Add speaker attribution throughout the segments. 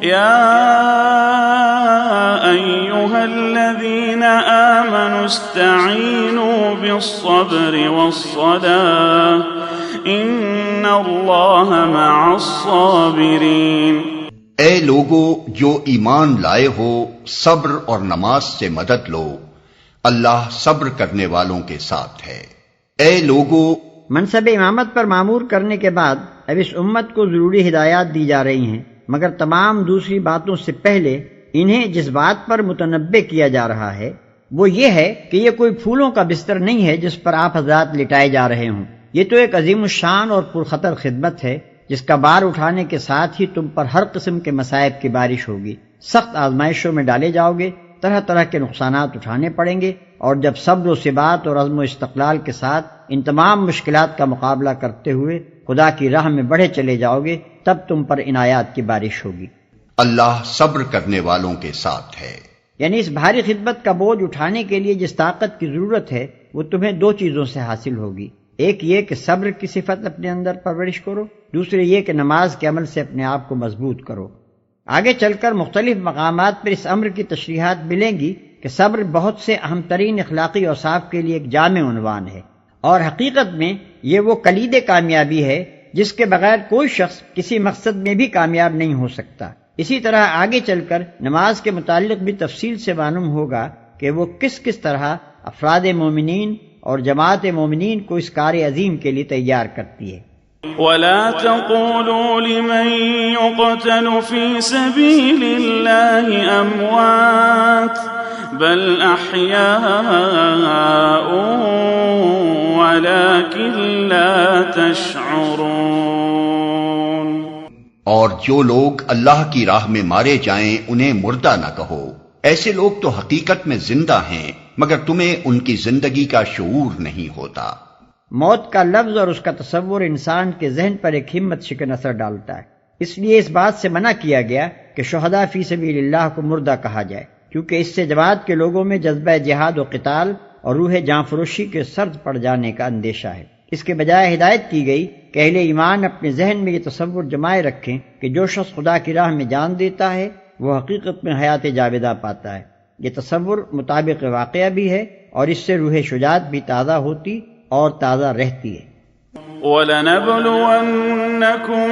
Speaker 1: يا أيها الذين آمنوا استعينوا بالصبر والصلاة إن الله مع الصابرين۔
Speaker 2: اے لوگو جو ایمان لائے ہو، صبر اور نماز سے مدد لو، اللہ صبر کرنے والوں کے ساتھ ہے۔ اے لوگو،
Speaker 3: منصب امامت پر معمور کرنے کے بعد اب اس امت کو ضروری ہدایات دی جا رہی ہیں، مگر تمام دوسری باتوں سے پہلے انہیں جس بات پر متنبہ کیا جا رہا ہے وہ یہ ہے کہ یہ کوئی پھولوں کا بستر نہیں ہے جس پر آپ حضرات لٹائے جا رہے ہوں۔ یہ تو ایک عظیم الشان اور پرخطر خدمت ہے جس کا بار اٹھانے کے ساتھ ہی تم پر ہر قسم کے مصائب کی بارش ہوگی، سخت آزمائشوں میں ڈالے جاؤ گے، طرح طرح کے نقصانات اٹھانے پڑیں گے، اور جب صبر و ثبات اور عزم و استقلال کے ساتھ ان تمام مشکلات کا مقابلہ کرتے ہوئے خدا کی راہ میں بڑھے چلے جاؤ گے، تب تم پر عنایات کی بارش ہوگی۔
Speaker 2: اللہ صبر کرنے والوں کے ساتھ ہے۔
Speaker 3: یعنی اس بھاری خدمت کا بوجھ اٹھانے کے لیے جس طاقت کی ضرورت ہے وہ تمہیں دو چیزوں سے حاصل ہوگی، ایک یہ کہ صبر کی صفت اپنے اندر پرورش کرو، دوسرے یہ کہ نماز کے عمل سے اپنے آپ کو مضبوط کرو۔ آگے چل کر مختلف مقامات پر اس امر کی تشریحات ملیں گی کہ صبر بہت سے اہم ترین اخلاقی اوصاف کے لیے ایک جامع عنوان ہے، اور حقیقت میں یہ وہ کلید کامیابی ہے جس کے بغیر کوئی شخص کسی مقصد میں بھی کامیاب نہیں ہو سکتا۔ اسی طرح آگے چل کر نماز کے متعلق بھی تفصیل سے معلوم ہوگا کہ وہ کس کس طرح افراد مومنین اور جماعت مومنین کو اس کار عظیم کے لیے تیار کرتی ہے۔
Speaker 1: وَلَا تَقُولُوا لِمَن يُقْتَلُ فِي سَبِيلِ اللَّهِ أَمْوَاتٌ بَلْ أَحْيَاءٌ وَلَكِن لَّا تَشْعُرُونَ۔
Speaker 2: اور جو لوگ اللہ کی راہ میں مارے جائیں انہیں مردہ نہ کہو، ایسے لوگ تو حقیقت میں زندہ ہیں مگر تمہیں ان کی زندگی کا شعور نہیں ہوتا۔
Speaker 3: موت کا لفظ اور اس کا تصور انسان کے ذہن پر ایک ہمت شکن اثر ڈالتا ہے، اس لیے اس بات سے منع کیا گیا کہ شہداء فی سبیل اللہ کو مردہ کہا جائے، کیونکہ اس سے جماعت کے لوگوں میں جذبہ جہاد و قتال اور روح جاں فروشی کے سرد پڑ جانے کا اندیشہ ہے۔ اس کے بجائے ہدایت کی گئی کہ اہل ایمان اپنے ذہن میں یہ تصور جمائے رکھیں کہ جو شخص خدا کی راہ میں جان دیتا ہے وہ حقیقت میں حیات جاودہ پاتا ہے۔ یہ تصور مطابق واقعہ بھی ہے اور اس سے روح شجاعت بھی تازہ ہوتی اور تازہ رہتی ہے۔
Speaker 1: وَلَنَبْلُوَنَّكُمْ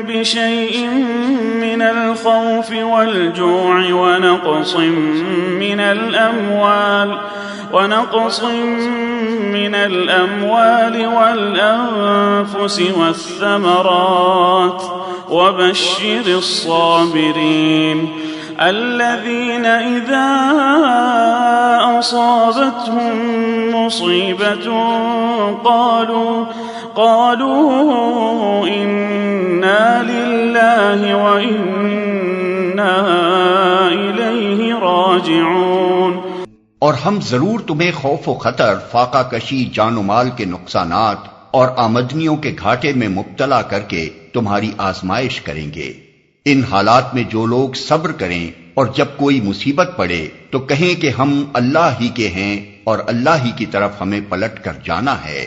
Speaker 1: بِشَيْءٍ مِّنَ الْخَوْفِ وَالْجُوعِ ونقص من الأموال والأنفس والثمرات وبشر الصابرين الذين إذا أصابتهم مصيبة قالوا إنا لله وإنا إليه راجعون۔
Speaker 2: اور ہم ضرور تمہیں خوف و خطر، فاقہ کشی، جان و مال کے نقصانات اور آمدنیوں کے گھاٹے میں مبتلا کر کے تمہاری آزمائش کریں گے۔ ان حالات میں جو لوگ صبر کریں اور جب کوئی مصیبت پڑے تو کہیں کہ ہم اللہ ہی کے ہیں اور اللہ ہی کی طرف ہمیں پلٹ کر جانا ہے۔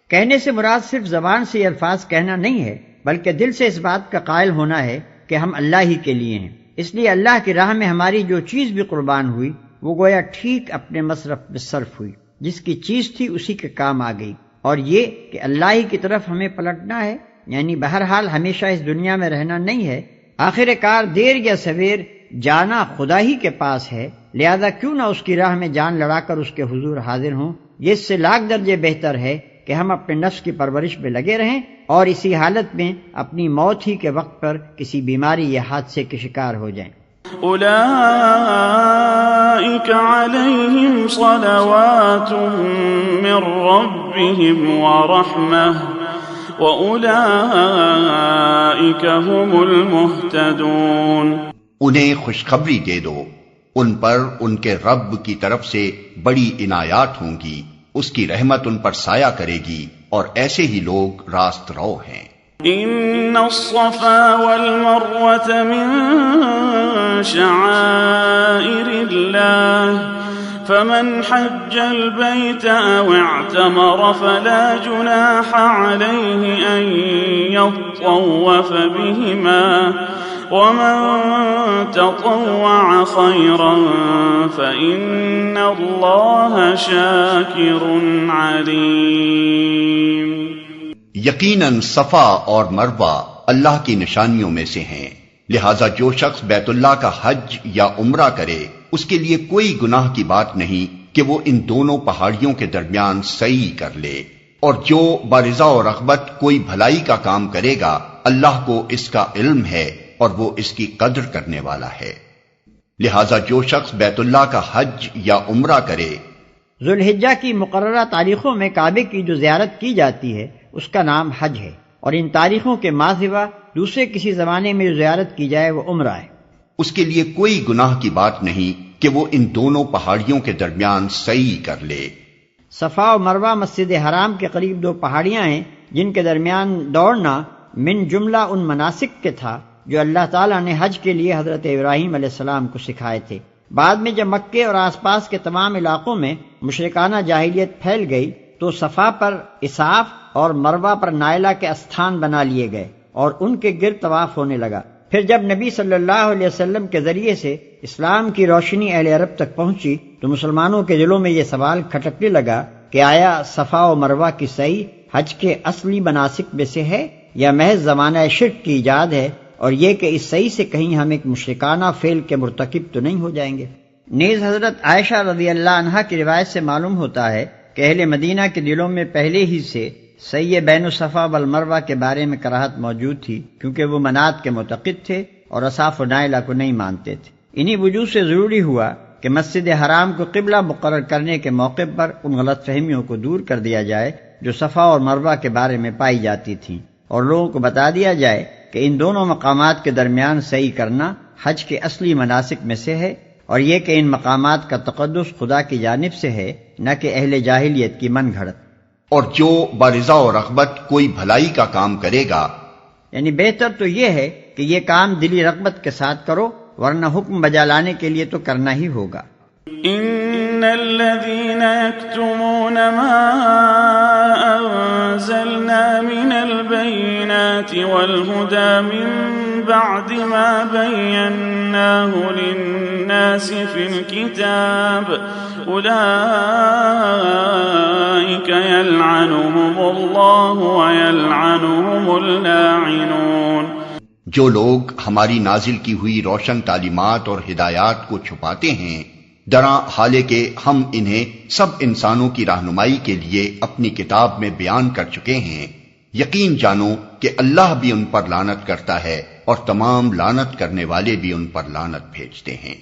Speaker 3: کہنے سے مراد صرف زبان سے یہ الفاظ کہنا نہیں ہے، بلکہ دل سے اس بات کا قائل ہونا ہے کہ ہم اللہ ہی کے لیے ہیں۔ اس لیے اللہ کی راہ میں ہماری جو چیز بھی قربان ہوئی وہ گویا ٹھیک اپنے مصرف میں صرف ہوئی، جس کی چیز تھی اسی کے کام آ گئی۔ اور یہ کہ اللہ ہی کی طرف ہمیں پلٹنا ہے، یعنی بہرحال ہمیشہ اس دنیا میں رہنا نہیں ہے، آخر کار دیر یا سویر جانا خدا ہی کے پاس ہے، لہذا کیوں نہ اس کی راہ میں جان لڑا کر اس کے حضور حاضر ہوں۔ یہ اس سے لاکھ درجے بہتر ہے کہ ہم اپنے نفس کی پرورش میں لگے رہیں اور اسی حالت میں اپنی موت ہی کے وقت پر کسی بیماری یا حادثے کے شکار ہو جائیں۔
Speaker 1: أولئك عليهم صلوات من ربهم ورحمة وأولئك هم المهتدون۔
Speaker 2: انہیں خوشخبری دے دو، ان پر ان کے رب کی طرف سے بڑی عنایات ہوں گی، اس کی رحمت ان پر سایہ کرے گی، اور ایسے ہی لوگ راست رو ہیں۔
Speaker 1: إن الصفا والمروة من شعائر الله فمن حج البيت أو اعتمر فلا جناح عليه أن يطوف بهما ومن تطوع خيرا فإن الله شاكر عليم.
Speaker 2: یقیناً صفا اور مروہ اللہ کی نشانیوں میں سے ہیں، لہذا جو شخص بیت اللہ کا حج یا عمرہ کرے اس کے لیے کوئی گناہ کی بات نہیں کہ وہ ان دونوں پہاڑیوں کے درمیان سعی کر لے، اور جو برضا و رغبت کوئی بھلائی کا کام کرے گا اللہ کو اس کا علم ہے اور وہ اس کی قدر کرنے والا ہے. لہذا جو شخص بیت اللہ کا حج یا عمرہ کرے.
Speaker 3: ذوالحجہ کی مقررہ تاریخوں میں کعبے کی جو زیارت کی جاتی ہے اس کا نام حج ہے، اور ان تاریخوں کے ماں سوا دوسرے کسی زمانے میں جو زیارت کی جائے وہ عمرہ ہے.
Speaker 2: اس کے لیے کوئی گناہ کی بات نہیں کہ وہ ان دونوں پہاڑیوں کے درمیان سعی کر لے.
Speaker 3: صفا و مروہ مسجد حرام کے قریب دو پہاڑیاں ہیں جن کے درمیان دوڑنا من جملہ ان مناسک کے تھا جو اللہ تعالیٰ نے حج کے لیے حضرت ابراہیم علیہ السلام کو سکھائے تھے. بعد میں جب مکے اور آس پاس کے تمام علاقوں میں مشرکانہ جاہلیت پھیل گئی تو صفا پر اساف اور مروہ پر نائلہ کے استھان بنا لیے گئے اور ان کے گرد طواف ہونے لگا. پھر جب نبی صلی اللہ علیہ وسلم کے ذریعے سے اسلام کی روشنی اہل عرب تک پہنچی تو مسلمانوں کے دلوں میں یہ سوال کھٹکنے لگا کہ آیا صفا و مروہ کی سعی حج کے اصلی مناسک میں سے ہے یا محض زمانہ شرک کی ایجاد ہے، اور یہ کہ اس سعی سے کہیں ہم ایک مشرکانہ فعل کے مرتکب تو نہیں ہو جائیں گے. نیز حضرت عائشہ رضی اللہ عنہا کی روایت سے معلوم ہوتا ہے کہ اہل مدینہ کے دلوں میں پہلے ہی سے سعی بین الصفا والمروہ کے بارے میں کراہت موجود تھی، کیونکہ وہ منات کے معتقد تھے اور اصاف و نائلہ کو نہیں مانتے تھے. انہی وجوہ سے ضروری ہوا کہ مسجد حرام کو قبلہ مقرر کرنے کے موقع پر ان غلط فہمیوں کو دور کر دیا جائے جو صفا اور مروہ کے بارے میں پائی جاتی تھیں، اور لوگوں کو بتا دیا جائے کہ ان دونوں مقامات کے درمیان سعی کرنا حج کے اصلی مناسک میں سے ہے، اور یہ کہ ان مقامات کا تقدس خدا کی جانب سے ہے نہ کہ اہل جاہلیت کی من گھڑت.
Speaker 2: اور جو برضا و رغبت کوئی بھلائی کا کام کرے گا،
Speaker 3: یعنی بہتر تو یہ ہے کہ یہ کام دلی رغبت کے ساتھ کرو، ورنہ حکم بجا لانے کے لیے تو کرنا ہی ہوگا.
Speaker 1: ان الذين يكتمون ما انزلنا من البينات والهدى من بعد ما بيناه للناس في الكتاب اولئك يلعنهم الله ويلعنهم اللاعنون.
Speaker 2: جو لوگ ہماری نازل کی ہوئی روشن تعلیمات اور ہدایات کو چھپاتے ہیں، درا حالے کہ ہم انہیں سب انسانوں کی رہنمائی کے لیے اپنی کتاب میں بیان کر چکے ہیں، یقین جانو کہ اللہ بھی ان پر لعنت کرتا ہے اور تمام لعنت کرنے والے بھی ان پر لعنت بھیجتے ہیں.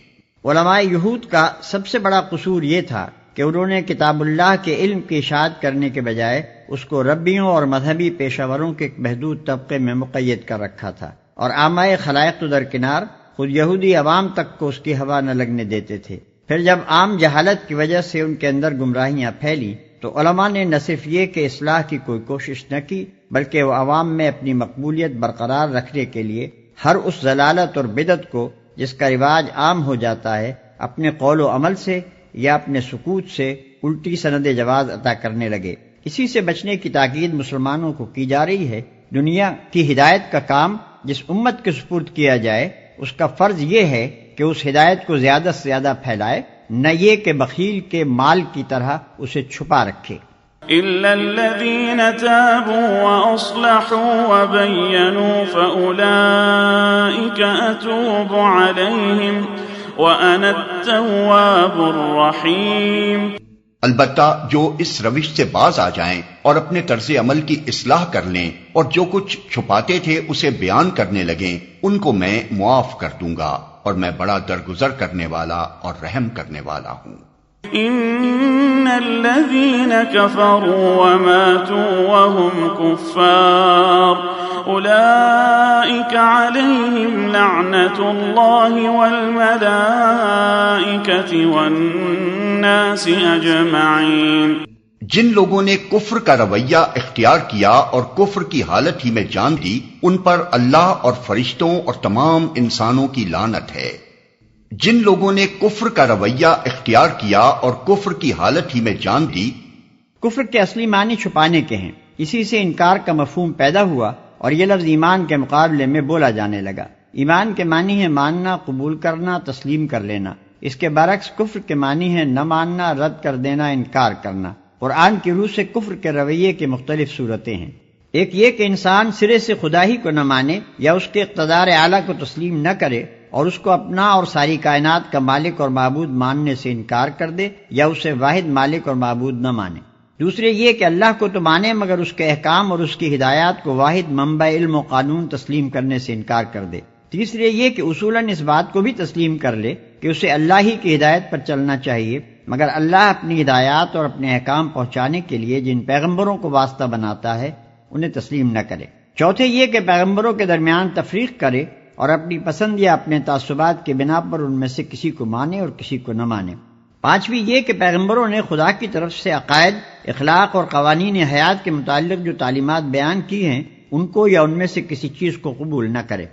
Speaker 3: علماء یہود کا سب سے بڑا قصور یہ تھا کہ انہوں نے کتاب اللہ کے علم کی اشاعت کرنے کے بجائے اس کو ربیوں اور مذہبی پیشہ وروں کے ایک محدود طبقے میں مقید کر رکھا تھا، اور عامہ خلائق تو درکنار خود یہودی عوام تک کو اس کی ہوا نہ لگنے دیتے تھے. پھر جب عام جہالت کی وجہ سے ان کے اندر گمراہیاں پھیلی تو علماء نے نہ صرف یہ کہ اصلاح کی کوئی کوشش نہ کی، بلکہ وہ عوام میں اپنی مقبولیت برقرار رکھنے کے لیے ہر اس ضلالت اور بدعت کو جس کا رواج عام ہو جاتا ہے اپنے قول و عمل سے یا اپنے سکوت سے الٹی سند جواز عطا کرنے لگے. اسی سے بچنے کی تاکید مسلمانوں کو کی جا رہی ہے. دنیا کی ہدایت کا کام جس امت کے سپرد کیا جائے اس کا فرض یہ ہے کہ اس ہدایت کو زیادہ سے زیادہ پھیلائے، نہ یہ کہ بخیل کے مال کی طرح اسے چھپا رکھے.
Speaker 1: إلا الذين تابوا وأصلحوا وبينوا فأولئك أتوب عليهم وأنا التواب الرحيم.
Speaker 2: البتہ جو اس روش سے باز آ جائیں اور اپنے طرز عمل کی اصلاح کر لیں اور جو کچھ چھپاتے تھے اسے بیان کرنے لگیں، ان کو میں معاف کر دوں گا، اور میں بڑا درگزر کرنے والا اور رحم کرنے والا ہوں.
Speaker 1: ان الذين كفروا وماتوا وهم كفار اولئك عليهم لعنة الله والملائكة والناس اجمعين.
Speaker 2: جن لوگوں نے کفر کا رویہ اختیار کیا اور کفر کی حالت ہی میں جان دی، ان پر اللہ اور فرشتوں اور تمام انسانوں کی لعنت ہے. جن لوگوں نے کفر کا رویہ اختیار کیا اور کفر کی حالت ہی میں جان دی.
Speaker 3: کفر کے اصلی معنی چھپانے کے ہیں، اسی سے انکار کا مفہوم پیدا ہوا اور یہ لفظ ایمان کے مقابلے میں بولا جانے لگا. ایمان کے معنی ہے ماننا، قبول کرنا، تسلیم کر لینا۔ اس کے برعکس کفر کے معنی ہے نہ ماننا، رد کر دینا، انکار کرنا۔ قرآن کی روح سے کفر کے رویے کی مختلف صورتیں ہیں۔ ایک یہ کہ انسان سرے سے خدا ہی کو نہ مانے یا اس کے اقتدار اعلیٰ کو تسلیم نہ کرے اور اس کو اپنا اور ساری کائنات کا مالک اور معبود ماننے سے انکار کر دے یا اسے واحد مالک اور معبود نہ مانے۔ دوسرے یہ کہ اللہ کو تو مانے مگر اس کے احکام اور اس کی ہدایات کو واحد منبع علم و قانون تسلیم کرنے سے انکار کر دے۔ تیسرے یہ کہ اصولاً اس بات کو بھی تسلیم کر لے کہ اسے اللہ ہی کی ہدایت پر چلنا چاہیے، مگر اللہ اپنی ہدایات اور اپنے احکام پہنچانے کے لیے جن پیغمبروں کو واسطہ بناتا ہے انہیں تسلیم نہ کرے۔ چوتھے یہ کہ پیغمبروں کے درمیان تفریق کرے اور اپنی پسند یا اپنے تعصبات کے بنا پر ان میں سے کسی کو مانے اور کسی کو نہ مانے۔ پانچویں یہ کہ پیغمبروں نے خدا کی طرف سے عقائد، اخلاق اور قوانین حیات کے متعلق جو تعلیمات بیان کی ہیں ان کو یا ان میں سے کسی چیز کو قبول نہ کرے۔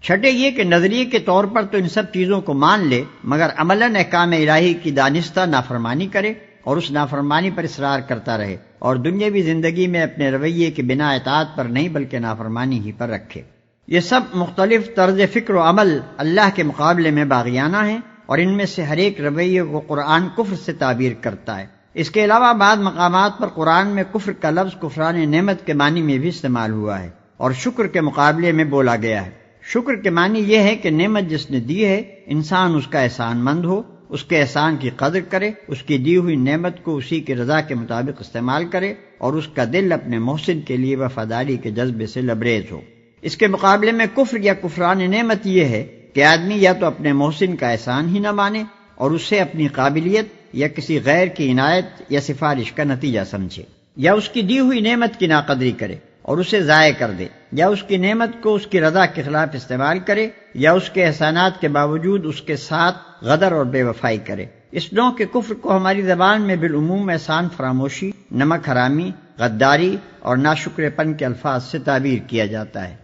Speaker 3: چھٹے یہ کہ نظریے کے طور پر تو ان سب چیزوں کو مان لے مگر عملاً احکام الہی کی دانستہ نافرمانی کرے اور اس نافرمانی پر اصرار کرتا رہے اور دنیاوی زندگی میں اپنے رویے کے بنا اطاعت پر نہیں بلکہ نافرمانی ہی پر رکھے۔ یہ سب مختلف طرز فکر و عمل اللہ کے مقابلے میں باغیانہ ہیں اور ان میں سے ہر ایک رویے کو قرآن کفر سے تعبیر کرتا ہے۔ اس کے علاوہ بعض مقامات پر قرآن میں کفر کا لفظ کفران نعمت کے معنی میں بھی استعمال ہوا ہے اور شکر کے مقابلے میں بولا گیا ہے۔ شکر کے معنی یہ ہے کہ نعمت جس نے دی ہے انسان اس کا احسان مند ہو، اس کے احسان کی قدر کرے، اس کی دی ہوئی نعمت کو اسی کی رضا کے مطابق استعمال کرے اور اس کا دل اپنے محسن کے لیے وفاداری کے جذبے سے لبریز ہو۔ اس کے مقابلے میں کفر یا کفران نعمت یہ ہے کہ آدمی یا تو اپنے محسن کا احسان ہی نہ مانے اور اسے اپنی قابلیت یا کسی غیر کی عنایت یا سفارش کا نتیجہ سمجھے، یا اس کی دی ہوئی نعمت کی ناقدری کرے اور اسے ضائع کر دے، یا اس کی نعمت کو اس کی رضا کے خلاف استعمال کرے، یا اس کے احسانات کے باوجود اس کے ساتھ غدر اور بے وفائی کرے۔ اس نوع کے کفر کو ہماری زبان میں بالعموم احسان فراموشی، نمک حرامی، غداری اور ناشکر پن کے الفاظ سے تعبیر کیا جاتا ہے۔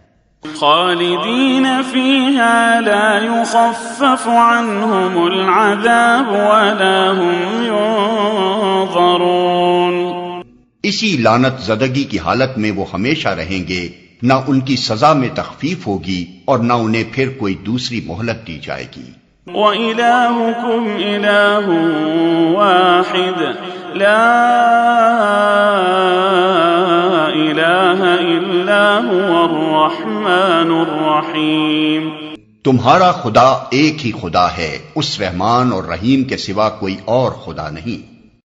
Speaker 1: خالدین فیہا لا یخفف عنہم العذاب ولا هم ینظرون۔
Speaker 2: اسی لعنت زدگی کی حالت میں وہ ہمیشہ رہیں گے، نہ ان کی سزا میں تخفیف ہوگی اور نہ انہیں پھر کوئی دوسری مہلت دی جائے گی۔
Speaker 1: وَإِلَٰهُكُمْ إِلَٰهٌ وَاحِدٌ لَا إِلَٰهَ إِلَّا هُوَ الرَّحْمَٰنُ الرَّحِيمُ۔
Speaker 2: تمہارا خدا ایک ہی خدا ہے، اس رحمان اور رحیم کے سوا کوئی اور خدا نہیں۔